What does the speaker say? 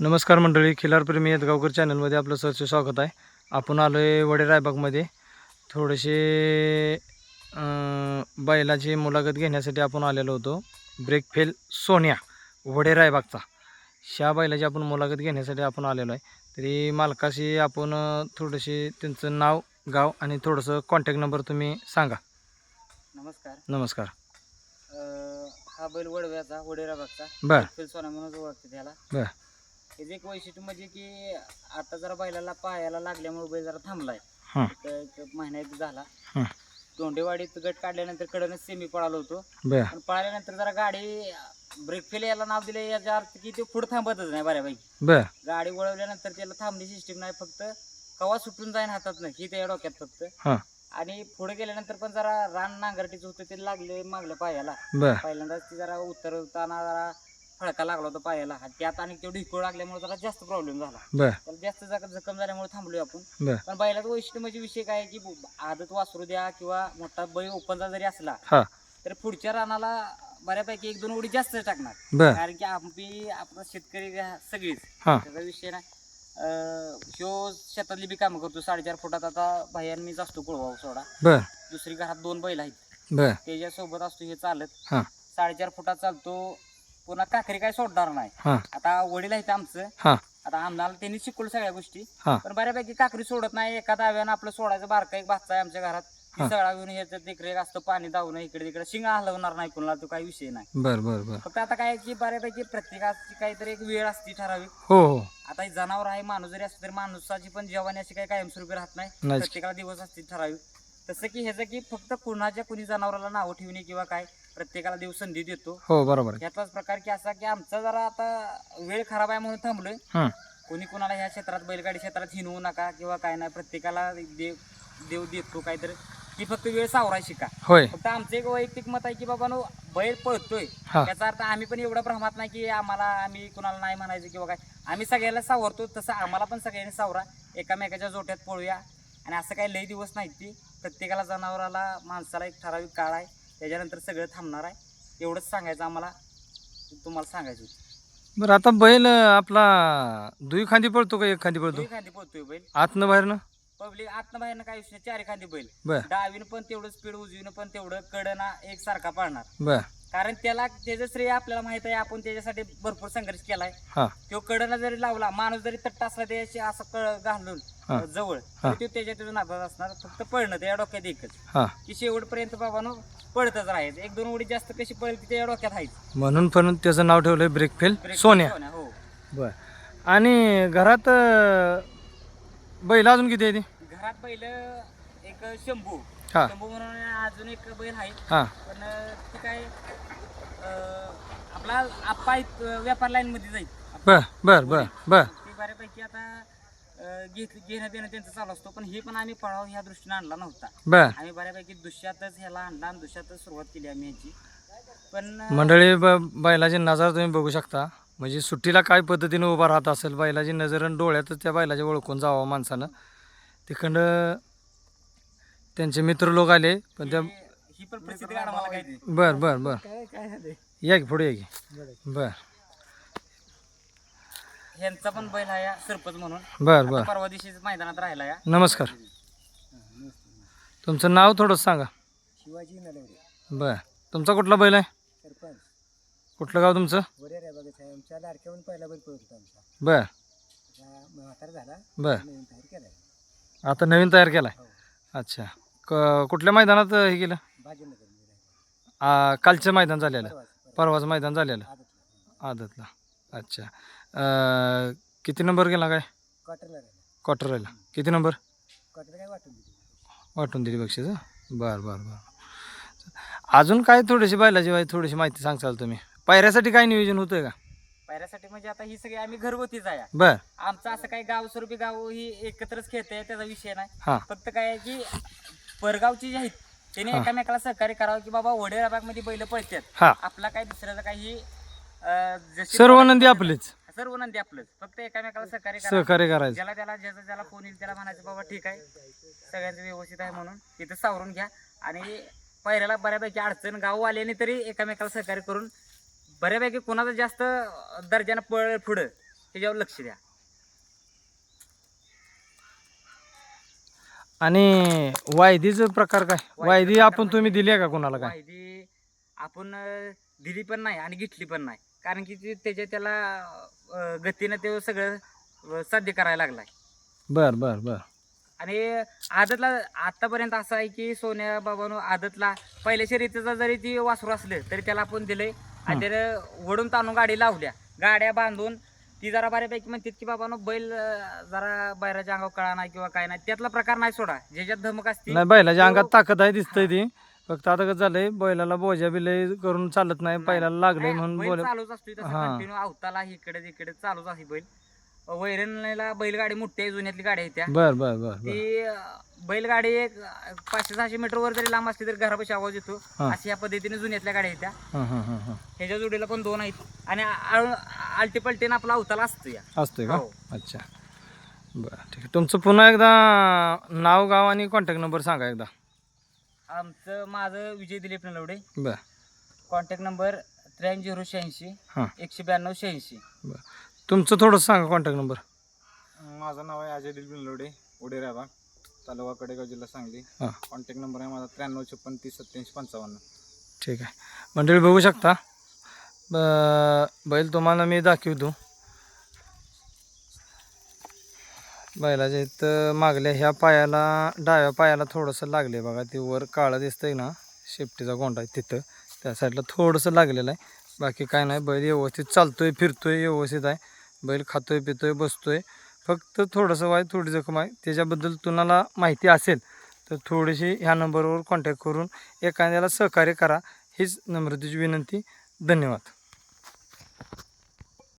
नमस्कार मंडळी, खिलारप्रेमी येतगावकर चॅनलमध्ये आपलं सरचे स्वागत आहे. आपण आलो आहे वडे रायबागमध्ये. थोडेसे बैलाची मुलाखत घेण्यासाठी आपण आलेलो होतो. ब्रेकफेल सोन्या वडे रायबागचा ह्या बैलाची आपण मुलाखत घेण्यासाठी आपण आलेलो आहे. तरी मालकाशी आपण थोडेसे त्यांचं नाव, गाव आणि थोडंसं कॉन्टॅक्ट नंबर तुम्ही सांगा. नमस्कार. नमस्कार. हा बैल वडव्याचा वडे रायबागचा बर ब्रेकफेल सोन्या म्हणून ओळखते त्याला. बर त्याचं एक वैशिष्ट्य म्हणजे की आता जरा बैलाला पायाला लागल्यामुळे बैल जरा थांबलाय. हां एक महिना एक झाला. हां दोंडेवाडीत गट काढल्यानंतर कडनं सेमी पळालो होतो. बर पण पळाल्यानंतर जरा गाडी ब्रेकफेल याला नाव दिले याचा अर्थ की ते पुढे थांबतच नाही बऱ्यापैकी. बर गाडी वळवल्यानंतर त्याला थांबणी सिस्टीम नाही, फक्त कवा सुटून जाईन हातात नाही ही त्या डोक्यात फक्त. हां आणि पुढे गेल्यानंतर पण जरा रान नांगरटीचं होतं ते लागले मागल्या पायाला. बर पहिल्यांदाच ती जरा उतरताना जरा फळका लागला होता पायाला. त्यात आणि तेवढी हिकोळ लागल्यामुळे जरा जास्त प्रॉब्लेम झाला. बर त्याला जास्त जखम झाल्यामुळे थांबलोय आपण. बर पण बैलाचं वैशिष्ट्य म्हणजे विषय काय आहे की आदत वासरू द्या किंवा मोठा बैल ओपनचा जरी असला हां तर पुढच्या रानाला बऱ्यापैकी एक दोन उडी जास्त टाकणार. बर कारण की आपला शेतकरी सगळीच हां त्याचा विषय ना. ह्यो शेतातली बी कामं करतो 4.5 फुटात. आता भाईयान मीच असतो कुळवाव सोडा. बर दुसरी घरात 2 बैल आहेत, बर त्याच्यासोबत असतो हे चालत. हां 4.5 फुटात चालतो. पुन्हा काकरी काय सोडणार नाही. हां आता वडील आहेत आमचं. हां आता आम्हाला त्यांनी शिकवलं सगळ्या गोष्टी. हां पण बऱ्यापैकी काकरी सोडत नाही. एका दाव्यानं आपलं सोडायचं. बारका एक भाचा आहे आमच्या घरात, ती हां. सगळा घेऊन ह्याचं देखरेख असतं, पाणी दावणं इकडे तिकडे. शिंगा हलवणार नाही कोणाला, तो काही विषय नाही. बर बर बर फक्त आता काय की बऱ्यापैकी प्रत्येकाची काहीतरी एक वेळ असते ठराविक. हो हो आता हे जनावर आहे, माणूस जरी असतो तरी माणसाची पण जवानी अशी काही कायमस्वरूपी राहत नाही. नाही. प्रत्येकाला दिवस असते ठराविक. तसं की ह्याचं की फक्त कुणाच्या कुणी जनावराला नावं ठेवणे किंवा काय, प्रत्येकाला देव संधी देतो. हो बरोबर आहे. ह्याचाच प्रकार की असा की आमचा जरा आता वेळ खराब आहे म्हणून थांबलोय. हं. कोणी कोणाला ह्या क्षेत्रात बैलगाडी क्षेत्रात हिनवू नका किंवा काय नाही. प्रत्येकाला देव देतो काहीतरी. ती फक्त वेळ सावराय शिका. होय फक्त आमचं एक वैयक्तिक मत आहे की बाबा नो बैल पळतोय हा याचा अर्थ आम्ही पण एवढा भ्रमात नाही की आम्ही कुणाला नाही म्हणायचं किंवा काय. आम्ही सगळ्याला सावरतो, तसं आम्हाला पण सगळ्यांनी सावरा. एकामेकाच्या जोट्यात पळूया. आणि असं काही लई दिवस नाहीत ती. प्रत्येकाला जनावराला माणसाला एक ठराविक काळ आहे, त्याच्यानंतर सगळं थांबणार आहे. एवढंच सांगायचं आम्हाला, तुम्हाला सांगायचं होतं. बरं. आता बैल आपला दुई खांदी पळतो का एक खांदी पळतो? दोन्ही खांदी पळतोय बैल. आतनं बाहेरनं? पब्लिक आतनं बाहेरनं काय विषय, 4 खांदी बैल. बर डावीनं पण तेवढं स्पीड, उजवीनं पण तेवढं, कडना एकसारखा पाळणार. बर कारण त्याचं श्रेय आपल्याला माहित आहे. आपण त्याच्यासाठी भरपूर संघर्ष केलाय. हां तो कडना जरी लावला, माणूस जरी तट्ट असला त्याची असं घालून हां जवळ, हां. तर तो त्याच्या नादात असणार. फक्त पळणं त्या डोक्यात एकच हां की शेवटपर्यंत बाबानो पळतच राहायचं. एक दोन उडी जास्त कशी पळेल ती त्या डोक्यात आहे. म्हणून पण त्याचं नाव ठेवलंय ब्रेकफेल सोन्या. हो. बर. आणि घरात बैल अजून किती आहे ते? घरात बैल एक शंभू हां शंभू म्हणून अजून एक बैल आहे. हां पण ती काय आपला आप्पा व्यापार लाईन मध्ये जाईल. बर बर बर बर ते बऱ्यापैकी आता घेणं देणं त्यांचं चालू असतो. पण हे पण आम्ही पळाव ह्या दृष्टीने आणला नव्हता. बर. आम्ही बऱ्यापैकी दुष्यातच ह्याला आणला आणि दुष्यातच सुरुवात केली आम्ही ह्याची. पण मंडळी, बैलाची नजर तुम्ही बघू शकता. म्हणजे सुट्टीला काय पद्धतीने उभा राहत असेल, बैलाची नजर आणि डोळ्यातच त्या बैलाच्या ओळखून जावं माणसानं. तिकडं त्यांचे मित्र लोक आले पण त्या ही पण परिस्थिती काढा मला काही. बर बर बर या की पुढे या की. बर ह्यांचा पण बैल आहे सरपंच म्हणून. बर आता बर परवा दिवशीच मैदानात राहिला या. नमस्कार. तुमचं नाव थोडंसं सांगा. शिवाजी नलवडे. बर. तुमचा कुठला बैल आहे? सरपंच कुठलं गाव तुमचं? वडे रायबागच आहे. आमच्या लाडक्याहून पहिला बैल पळत होता आमचा. बर म्हातारा झाला, बर. नवीन तयार केलाय. आता नवीन तयार केला आहे? हो. अच्छा. कुठल्या मैदानात हे केलं? भाजीनगर कालचं मैदान झालेलं? परवाच परवाचं मैदान झालेलं आदतला आदतला. अच्छा. किती नंबर गेला काय? क्वार्टरला राहिला. क्वार्टर राहिला? किती नंबर क्वार्टर काय वाटून दिली. वाटून दिली बक्षीस? बर बर बर. अजून काय थोडीशी बैलाची थोडीशी माहिती सांगचाल तुम्ही? पायऱ्यासाठी काय नियोजन होतंय का? पायऱ्यासाठी म्हणजे आता ही सगळी आम्ही घरगुतीच आहे. बर आमचं असं काही गाव स्वरूपी गाव ही एकत्रच खेळते त्याचा विषय नाही. हां फक्त काय आहे की परगावची जी आहेत त्याने हां. एकामेकाला सहकार्य करावं की बाबा वडे रायबागमध्ये बैल पळतात. हां. आपला काही दुसऱ्याचा काही सर्व नंदी आपलेच, सर्व नंदी आपलंच. फक्त एकामेकाला सहकार्य करा. सहकार्य करायचं. ज्याला फोन येईल त्याला म्हणायचं बाबा ठीक आहे, सगळ्यांचं व्यवस्थित आहे म्हणून तिथं सावरून घ्या. आणि पायऱ्याला बऱ्यापैकी अडचण गाववाल्याने तरी एकामेकाला सहकार्य करून बऱ्यापैकी कोणाचं जास्त दर्जानं पुढं त्याच्यावर लक्ष द्या. आणि वायदीचं प्रकार काय? वायदी प्रकार आपण तुम्ही म्हणजे दिली आहे का कोणाला काय? वायदी आपण दिली पण नाही आणि घेतली पण नाही, कारण की त्याला गतीनं ते सगळं साध्य करायला लागलाय. बर बर बर. आणि आदतला आतापर्यंत असं आहे की सोन्या बाबांनो आदतला पहिल्या शर्यतीचा जरी ती वासरू असलं तरी त्याला आपण दिलंय आणि त्याला वडून ताणून गाडी लावल्या, गाड्या बांधून ती जरा बऱ्यापैकी म्हणतात की बाबांनो बैल जरा बैराच्या अंगावर कळा नाही किंवा काय नाही, त्यातला प्रकार नाही सोडा. ज्याच्यात धमक असते नाही बैलाच्या अंगात तो- ताकद आहे दिसतंय हा. ती. फक्त आता कसं झालंय बैलाला बोजा बिलय करून चालत नाही, बैलाला लागलंय नाही, म्हणून बैल बोल. चालूच असतोय तसं हा. कंटिन्यू अवताला इकडे तिकडे चालूच आहे बैल. वैरणला बैलगाडी मोठी आहे, जुन्यातली गाडी आहे त्या. बर बर बर बर. ती बैलगाडी एक 500-600 मीटर वर जरी लांब असली तरी घरापाशी आवाज येतो. हा. अशी या पद्धतीने जुन्यातल्या गाड्या आहेत त्या. हां हां हां हां. ह्याच्या जोडीला पण 2 आहेत आणि आलटी पलटीनं आपला अवताला असतो या. असतोय का? हो. अच्छा बरं ठीक आहे. तुमचं पुन्हा एकदा नाव गाव आणि कॉन्टॅक्ट नंबर सांगा एकदा. माझं विजय दिलीप नलवडे. बरं कॉन्टॅक्ट नंबर 8386 हां 192 86. बरं. तुमचं थोडंसं सांगा कॉन्टॅक्ट नंबर. माझं नाव आहे अजय दिलीप बिनलोडे, ओढे रायबाग, तालुका कडेगाव, जिल्हा सांगली. हां कॉन्टॅक्ट नंबर आहे माझा 93 56 30 87 55. ठीक आहे. मंडळी बघू शकता बैल तुम्हाला मी दाखवतो. बैलाच्या इथं मागल्या ह्या पायाला डाव्या पायाला थोडंसं लागले बघा, ते वर काळं दिसतंय ना, शेपटीचा गोंडा आहे तिथं त्या साईडला थोडंसं लागलेलं आहे. बाकी काय नाही, बैल व्यवस्थित चालतोय फिरतोय व्यवस्थित आहे. बैल खातोय पितोय बसतोय. फक्त थोडंसं वाय थोडी जखम आहे. त्याच्याबद्दल तुम्हाला माहिती असेल तर थोडीशी ह्या नंबरवर कॉन्टॅक्ट करून एखाद्याला सहकार्य करा, हीच नम्रतेची विनंती. धन्यवाद.